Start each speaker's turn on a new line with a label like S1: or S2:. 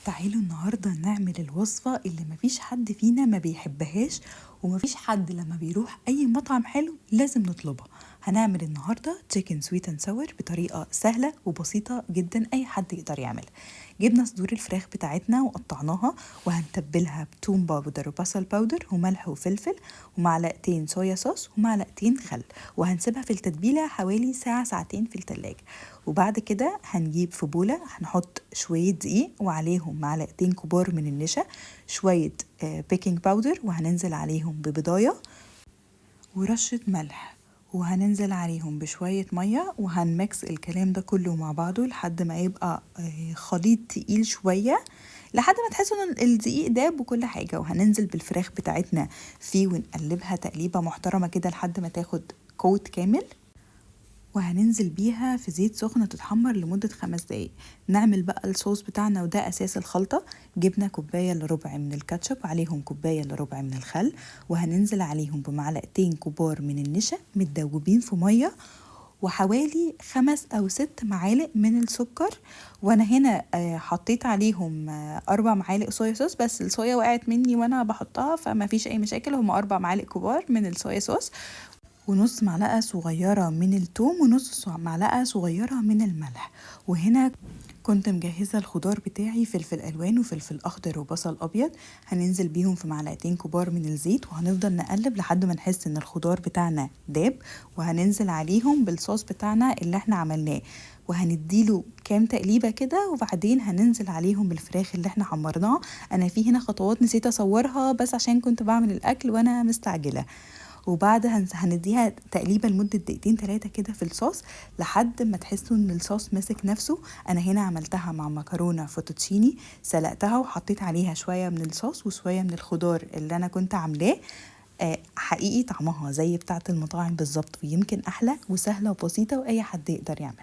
S1: تعالوا النهاردة نعمل الوصفة اللي مفيش حد فينا ما بيحبهاش، ومفيش حد لما بيروح أي مطعم حلو لازم نطلبها. هنعمل النهاردة تشيكن سويت اند ساور بطريقة سهلة وبسيطة جدا، أي حد يقدر يعملها. جبنا صدور الفراخ بتاعتنا وقطعناها، وهنتبلها بتوم باودر وبصل باودر وملح وفلفل ومعلقتين صويا صوص ومعلقتين خل، وهنسيبها في التتبيلة حوالي ساعة ساعتين في التلاجة. وبعد كده هنجيب في بولة هنحط شوية دقيق وعليهم معلقتين كبار من النشا، شوية بيكنج باودر، وهننزل عليهم ببضاية ورشة ملح، وهننزل عليهم بشوية مية، وهنمكس الكلام ده كله مع بعضه لحد ما يبقى خليط تقيل شوية، لحد ما تحسوا ان الدقيق داب وكل حاجة. وهننزل بالفراخ بتاعتنا فيه ونقلبها تقليبة محترمة كده لحد ما تاخد كوت كامل، وهننزل بيها في زيت سخن تتحمر لمدة 5 دقايق. نعمل بقى الصوص بتاعنا، وده أساس الخلطة. جبنا 1.25 كوب من الكاتشب، عليهم 1.25 كوب من الخل، وهننزل عليهم بمعلقتين كبار من النشا متدوبين في مية، وحوالي 5 أو 6 معالق من السكر. وانا هنا حطيت عليهم 4 معالق صويا صوص، بس الصويا وقعت مني وانا بحطها فما فيش اي مشاكل، هم 4 معالق كبار من الصويا صوص، ونص معلقة صغيرة من الثوم، ونص معلقة صغيرة من الملح. وهنا كنت مجهزة الخضار بتاعي، فلفل ألوان وفلفل أخضر وبصل أبيض، هننزل بيهم في معلقتين كبار من الزيت، وهنفضل نقلب لحد ما نحس إن الخضار بتاعنا داب، وهننزل عليهم بالصوص بتاعنا اللي احنا عملناه، وهنديله كام تقليبة كده، وبعدين هننزل عليهم بالفراخ اللي احنا حمرناها. أنا في هنا خطوات نسيت أصورها بس عشان كنت بعمل الأكل وأنا مستعجلة. وبعد هنديها تقليبه لمده 2-3 كده في الصوص لحد ما تحسوا ان الصوص ماسك نفسه. انا هنا عملتها مع مكرونه فوتوتشيني، سلقتها وحطيت عليها شويه من الصوص وشويه من الخضار اللي انا كنت عاملاه. حقيقي طعمها زي بتاعه المطاعم بالظبط، ويمكن احلى وسهله وبسيطه واي حد يقدر يعملها.